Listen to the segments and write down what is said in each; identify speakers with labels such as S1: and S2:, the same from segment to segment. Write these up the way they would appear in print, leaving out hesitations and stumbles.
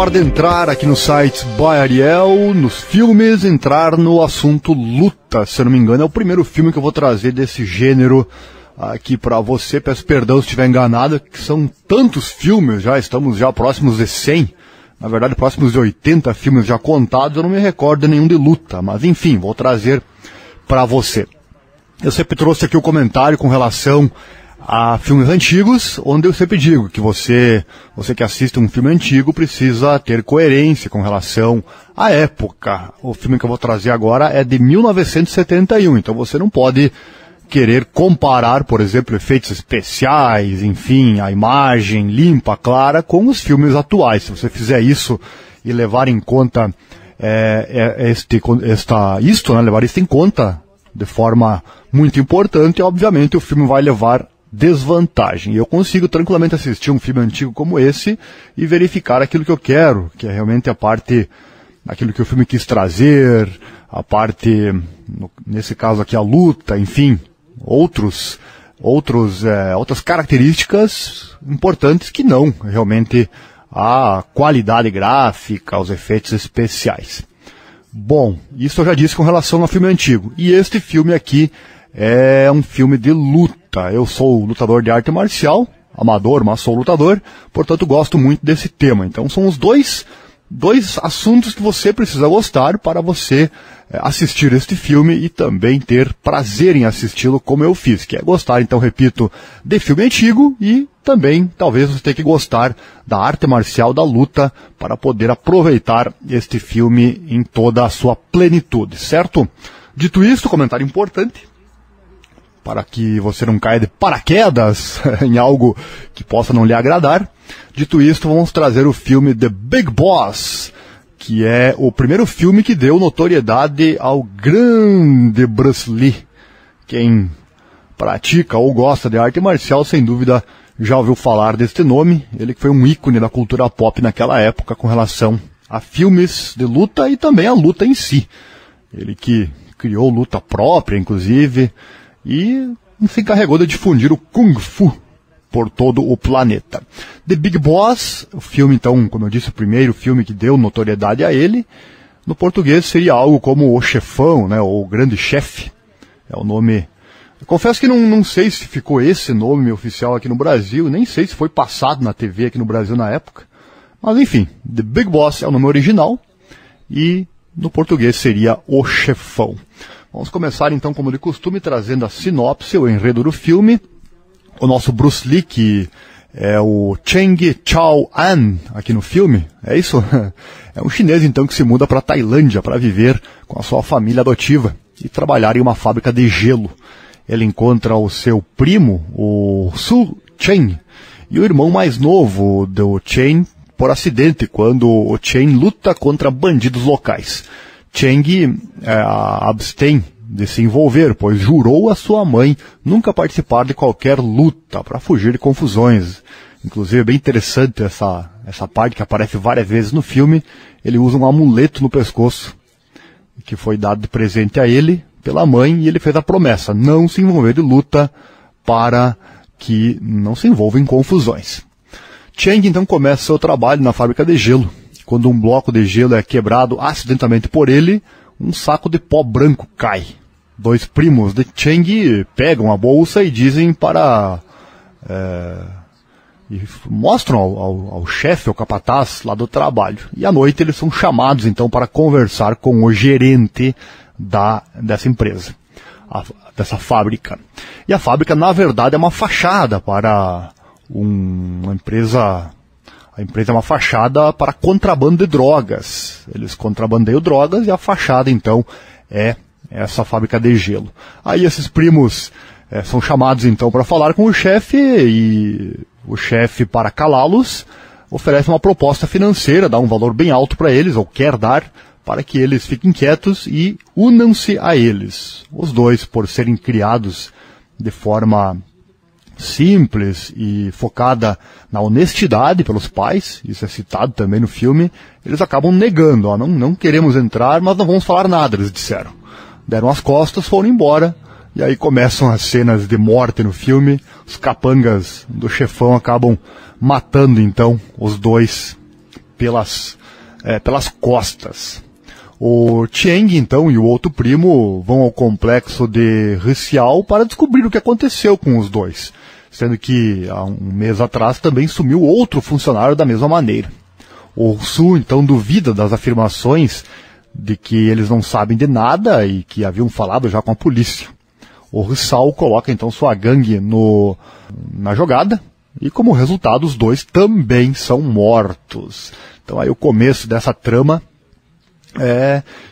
S1: hora de entrar aqui no site By Ariel, nos filmes, entrar no assunto luta. Se eu não me engano, é o primeiro filme que eu vou trazer desse gênero aqui pra você. Peço perdão se estiver enganado, que são tantos filmes já, estamos já próximos de 100. Na verdade, próximos de 80 filmes já contados, eu não me recordo de nenhum de luta. Mas enfim, vou trazer pra você. Eu sempre trouxe aqui o comentário com relação a filmes antigos, onde eu sempre digo que você que assiste um filme antigo precisa ter coerência com relação à época. O filme que eu vou trazer agora é de 1971, então você não pode querer comparar, por exemplo, efeitos especiais, enfim, a imagem limpa, clara, com os filmes atuais. Se você fizer isso e levar em conta levar isso em conta de forma muito importante, obviamente o filme vai levar desvantagem. E eu consigo tranquilamente assistir um filme antigo como esse e verificar aquilo que eu quero, que é realmente a parte, aquilo que o filme quis trazer, a parte, nesse caso aqui a luta, enfim, outras características importantes que não realmente a qualidade gráfica, os efeitos especiais. Bom, isso eu já disse com relação ao filme antigo. E este filme aqui é um filme de luta. Eu sou lutador de arte marcial, amador, mas sou lutador, portanto gosto muito desse tema. Então são os dois assuntos que você precisa gostar para você assistir este filme e também ter prazer em assisti-lo como eu fiz, que é gostar, então repito, de filme antigo e também talvez você tenha que gostar da arte marcial, da luta, para poder aproveitar este filme em toda a sua plenitude, certo? Dito isto, comentário importante, para que você não caia de paraquedas em algo que possa não lhe agradar. Dito isto, vamos trazer o filme The Big Boss, que é o primeiro filme que deu notoriedade ao grande Bruce Lee. Quem pratica ou gosta de arte marcial, sem dúvida, já ouviu falar deste nome. Ele que foi um ícone da cultura pop naquela época com relação a filmes de luta e também a luta em si. Ele que criou luta própria, inclusive, e se encarregou de difundir o Kung Fu por todo o planeta. The Big Boss, o filme então, como eu disse, o primeiro filme que deu notoriedade a ele, no português seria algo como O Chefão, né, ou O Grande Chefe, é o nome. Eu confesso que não sei se ficou esse nome oficial aqui no Brasil, nem sei se foi passado na TV aqui no Brasil na época, mas enfim, The Big Boss é o nome original e no português seria O Chefão. Vamos começar então, como de costume, trazendo a sinopse, o enredo do filme. O nosso Bruce Lee, que é o Cheng Chao-an aqui no filme, é isso? É um chinês então que se muda para a Tailândia para viver com a sua família adotiva e trabalhar em uma fábrica de gelo. Ele encontra o seu primo, o Su Chen, e o irmão mais novo do Chen por acidente, quando o Chen luta contra bandidos locais. Cheng abstém de se envolver, pois jurou a sua mãe nunca participar de qualquer luta para fugir de confusões. Inclusive é bem interessante essa parte que aparece várias vezes no filme. Ele usa um amuleto no pescoço que foi dado de presente a ele pela mãe e ele fez a promessa, não se envolver de luta para que não se envolva em confusões. Cheng então começa seu trabalho na fábrica de gelo. Quando um bloco de gelo é quebrado acidentalmente por ele, um saco de pó branco cai. Dois primos de Cheng pegam a bolsa e dizem e mostram ao chefe, ao capataz lá do trabalho. E à noite eles são chamados então para conversar com o gerente dessa empresa, dessa fábrica. E a fábrica, na verdade, é uma fachada para uma empresa. A empresa é uma fachada para contrabando de drogas. Eles contrabandeiam drogas e a fachada, então, é essa fábrica de gelo. Aí esses primos são chamados, então, para falar com o chefe e o chefe, para calá-los, oferece uma proposta financeira, dá um valor bem alto para eles, ou quer dar, para que eles fiquem quietos e unam-se a eles. Os dois, por serem criados de forma simples e focada na honestidade pelos pais, isso é citado também no filme, eles acabam negando, não queremos entrar, mas não vamos falar nada, eles disseram. Deram as costas, foram embora, e aí começam as cenas de morte no filme, os capangas do chefão acabam matando então os dois pelas costas. O Cheng, então, e o outro primo vão ao complexo de Ricial para descobrir o que aconteceu com os dois, sendo que há um mês atrás também sumiu outro funcionário da mesma maneira. O Su, então, duvida das afirmações de que eles não sabem de nada e que haviam falado já com a polícia. O Ricial coloca, então, sua gangue na jogada e, como resultado, os dois também são mortos. Então, aí o começo dessa trama.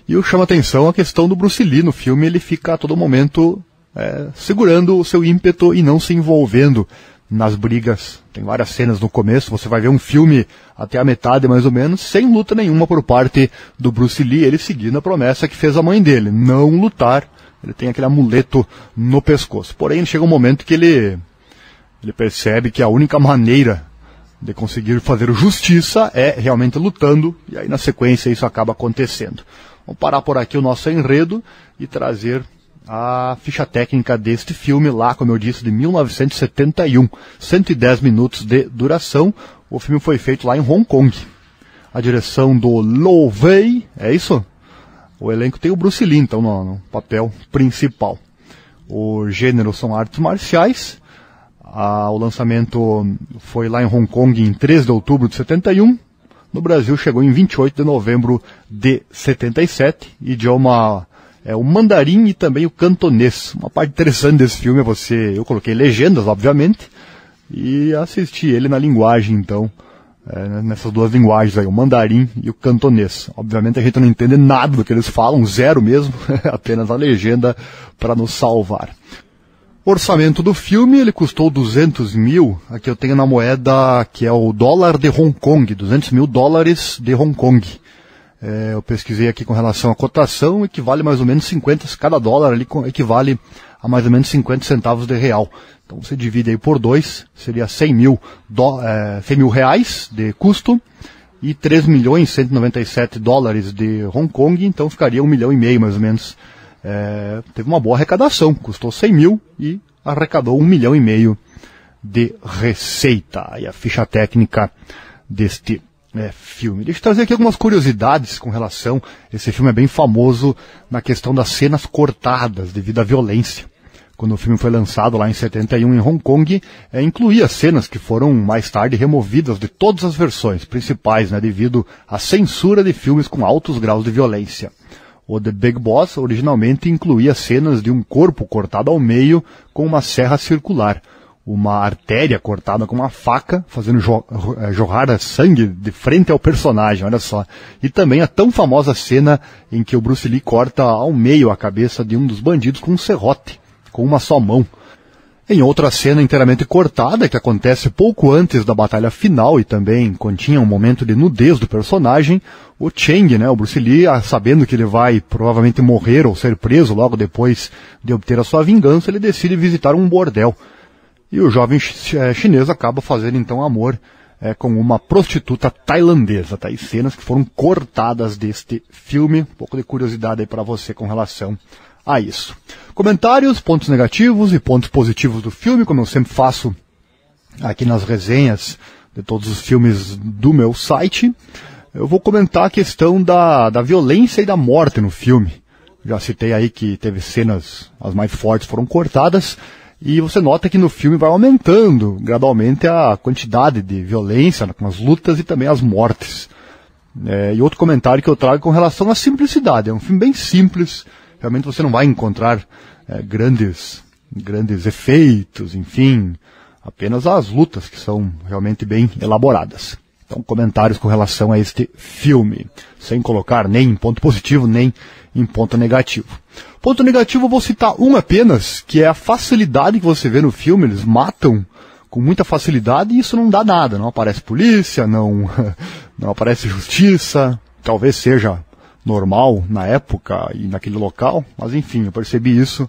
S1: E o chama atenção a questão do Bruce Lee no filme. Ele fica a todo momento segurando o seu ímpeto e não se envolvendo nas brigas. Tem várias cenas no começo, você vai ver um filme até a metade mais ou menos, sem luta nenhuma por parte do Bruce Lee, ele seguindo a promessa que fez a mãe dele, não lutar. Ele tem aquele amuleto no pescoço. Porém, chega um momento que ele percebe que a única maneira de conseguir fazer justiça é realmente lutando, e aí na sequência isso acaba acontecendo. Vamos parar por aqui o nosso enredo e trazer a ficha técnica deste filme lá, como eu disse, de 1971. 110 minutos de duração. O filme foi feito lá em Hong Kong. A direção do Lo Wei, é isso? O elenco tem o Bruce Lee, então, no papel principal. O gênero são artes marciais. O lançamento foi lá em Hong Kong em 3 de outubro de 71. No Brasil chegou em 28 de novembro de 77. Idioma o mandarim e também o cantonês. Uma parte interessante desse filme eu coloquei legendas, obviamente, e assisti ele na linguagem, então, nessas duas linguagens aí, o mandarim e o cantonês. Obviamente a gente não entende nada do que eles falam, zero mesmo, apenas a legenda para nos salvar. O orçamento do filme, ele custou 200 mil, aqui eu tenho na moeda que é o dólar de Hong Kong, 200 mil dólares de Hong Kong. Eu pesquisei aqui com relação à cotação, equivale mais ou menos cada dólar ali equivale a mais ou menos 50 centavos de real. Então você divide aí por 2, seria 100 mil reais de custo e 3 milhões 197 dólares de Hong Kong, então ficaria 1,5 milhão mais ou menos. Teve uma boa arrecadação, custou 100 mil e arrecadou 1,5 milhão de receita. E a ficha técnica deste filme. Deixa eu trazer aqui algumas curiosidades com relação. Esse filme é bem famoso na questão das cenas cortadas devido à violência. Quando o filme foi lançado lá em 71 em Hong Kong, incluía cenas que foram mais tarde removidas de todas as versões principais, devido à censura de filmes com altos graus de violência. O The Big Boss originalmente incluía cenas de um corpo cortado ao meio com uma serra circular, uma artéria cortada com uma faca, fazendo jorrar sangue de frente ao personagem, olha só. E também a tão famosa cena em que o Bruce Lee corta ao meio a cabeça de um dos bandidos com um serrote, com uma só mão. Em outra cena inteiramente cortada, que acontece pouco antes da batalha final e também continha um momento de nudez do personagem, o Cheng, o Bruce Lee, sabendo que ele vai provavelmente morrer ou ser preso logo depois de obter a sua vingança, ele decide visitar um bordel. E o jovem chinês acaba fazendo então amor com uma prostituta tailandesa. Tá aí cenas que foram cortadas deste filme. Um pouco de curiosidade aí para você com relação a isso. Comentários, pontos negativos e pontos positivos do filme, como eu sempre faço aqui nas resenhas de todos os filmes do meu site. Eu vou comentar a questão da violência e da morte no filme. Já citei aí que teve cenas, as mais fortes foram cortadas. E você nota que no filme vai aumentando gradualmente a quantidade de violência com as lutas e também as mortes. E outro comentário que eu trago com relação à simplicidade. É um filme bem simples. Realmente você não vai encontrar grandes efeitos, enfim. Apenas as lutas que são realmente bem elaboradas. Então, comentários com relação a este filme. Sem colocar nem em ponto positivo, nem em ponto negativo. Ponto negativo eu vou citar um apenas, que é a facilidade que você vê no filme. Eles matam com muita facilidade e isso não dá nada. Não aparece polícia, não aparece justiça. Talvez seja normal na época e naquele local, mas enfim, eu percebi isso.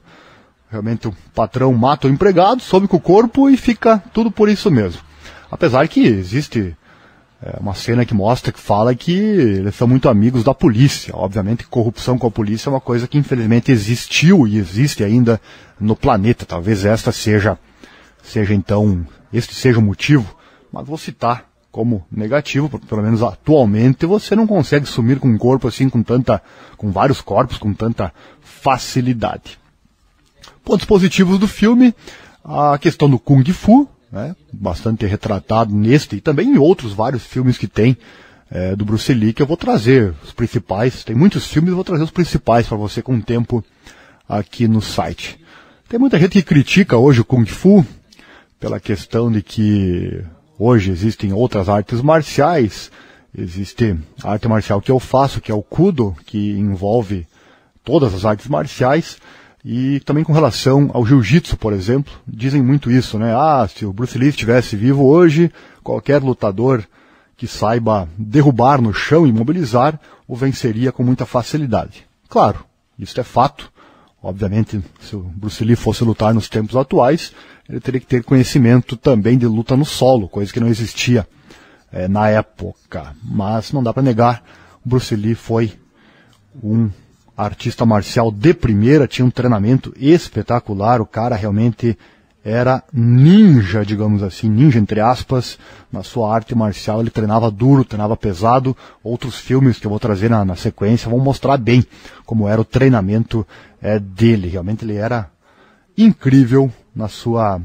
S1: Realmente o patrão mata o empregado, sobe com o corpo e fica tudo por isso mesmo. Apesar que existe uma cena que mostra, que fala que eles são muito amigos da polícia. Obviamente que corrupção com a polícia é uma coisa que infelizmente existiu e existe ainda no planeta. Talvez este seja o motivo, mas vou citar como negativo, porque pelo menos atualmente você não consegue sumir com um corpo assim com vários corpos com tanta facilidade. Pontos positivos do filme, a questão do Kung Fu, né, bastante retratado neste e também em outros vários filmes que tem do Bruce Lee, que eu vou trazer os principais, tem muitos filmes, eu vou trazer os principais para você com o tempo aqui no site. Tem muita gente que critica hoje o Kung Fu pela questão de que hoje existem outras artes marciais, existe a arte marcial que eu faço, que é o Kudo, que envolve todas as artes marciais, e também com relação ao Jiu-Jitsu, por exemplo, dizem muito isso, né? Se o Bruce Lee estivesse vivo hoje, qualquer lutador que saiba derrubar no chão e imobilizar, o venceria com muita facilidade. Claro, isso é fato. Obviamente, se o Bruce Lee fosse lutar nos tempos atuais, ele teria que ter conhecimento também de luta no solo, coisa que não existia na época. Mas não dá para negar, o Bruce Lee foi um artista marcial de primeira, tinha um treinamento espetacular, o cara realmente era ninja, digamos assim, ninja entre aspas, na sua arte marcial. Ele treinava duro, treinava pesado. Outros filmes que eu vou trazer na sequência vão mostrar bem como era o treinamento dele. Realmente ele era incrível na sua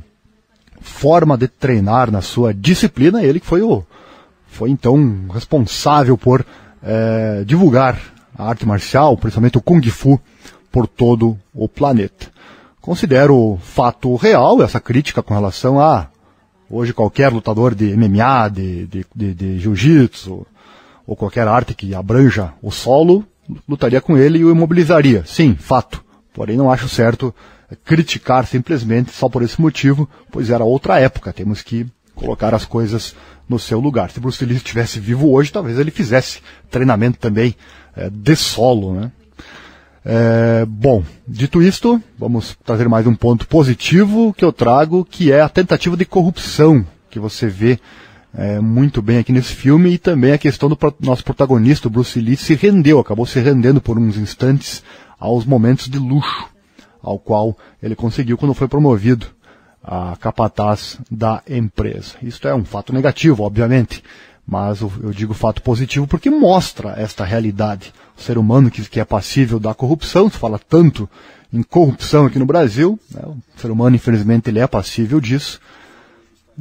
S1: forma de treinar, na sua disciplina. Ele que foi então responsável por divulgar a arte marcial, principalmente o Kung Fu, por todo o planeta. Considero fato real essa crítica com relação a hoje qualquer lutador de MMA, de jiu-jitsu ou qualquer arte que abranja o solo, lutaria com ele e o imobilizaria. Sim, fato. Porém não acho certo criticar simplesmente só por esse motivo, pois era outra época. Temos que colocar as coisas no seu lugar. Se Bruce Lee estivesse vivo hoje, talvez ele fizesse treinamento também de solo, né? Bom, dito isto, vamos trazer mais um ponto positivo que eu trago, que é a tentativa de corrupção que você vê muito bem aqui nesse filme, e também a questão do nosso protagonista, o Bruce Lee, acabou se rendendo por uns instantes aos momentos de luxo, ao qual ele conseguiu quando foi promovido a capataz da empresa. Isso é um fato negativo, obviamente, mas eu digo fato positivo porque mostra esta realidade. O ser humano que é passível da corrupção, se fala tanto em corrupção aqui no Brasil, né? O ser humano, infelizmente, ele é passível disso.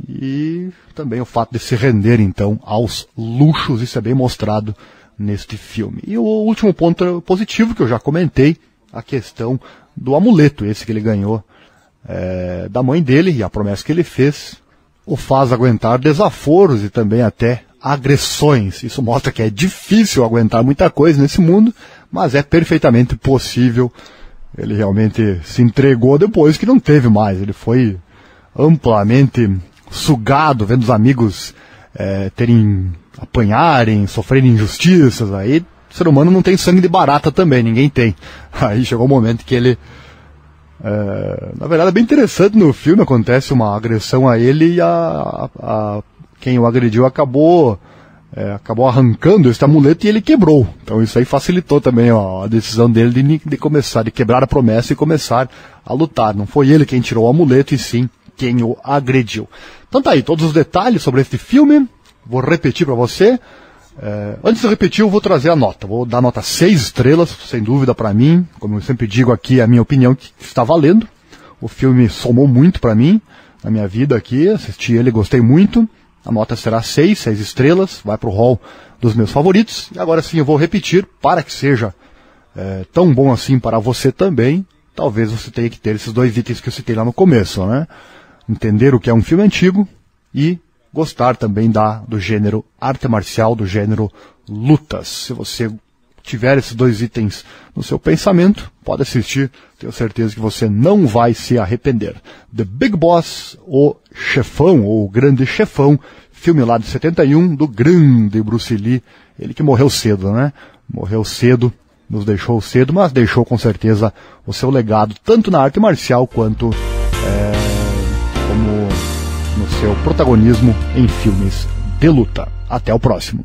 S1: E também o fato de se render, então, aos luxos, isso é bem mostrado neste filme. E o último ponto positivo, que eu já comentei, a questão do amuleto, esse que ele ganhou da mãe dele, e a promessa que ele fez o faz aguentar desaforos e também até agressões. Isso mostra que é difícil aguentar muita coisa nesse mundo, mas é perfeitamente possível. Ele realmente se entregou depois que não teve mais. Ele foi amplamente sugado, vendo os amigos apanharem, sofrerem injustiças. Aí o ser humano não tem sangue de barata também, ninguém tem. Aí chegou o momento que ele... na verdade é bem interessante, no filme acontece uma agressão a ele e quem o agrediu acabou arrancando esse amuleto e ele quebrou. Então isso aí facilitou também a decisão dele de quebrar a promessa e começar a lutar. Não foi ele quem tirou o amuleto, e sim quem o agrediu. Então tá aí, todos os detalhes sobre este filme. Vou repetir para você. Antes de repetir, eu vou trazer a nota. Vou dar nota 6 estrelas, sem dúvida para mim. Como eu sempre digo aqui, a minha opinião que está valendo. O filme somou muito para mim, na minha vida aqui. Assisti ele, gostei muito. A nota será 6 estrelas, vai para o hall dos meus favoritos. E agora sim eu vou repetir, para que seja tão bom assim para você também. Talvez você tenha que ter esses dois itens que eu citei lá no começo, né? Entender o que é um filme antigo e gostar também do gênero arte marcial, do gênero lutas. Se você tiver esses dois itens no seu pensamento, pode assistir, tenho certeza que você não vai se arrepender. The Big Boss, o chefão, ou o grande chefão, filme lá de 71, do grande Bruce Lee, ele que morreu cedo, né? Morreu cedo, nos deixou cedo, mas deixou com certeza o seu legado, tanto na arte marcial quanto como no seu protagonismo em filmes de luta. Até o próximo.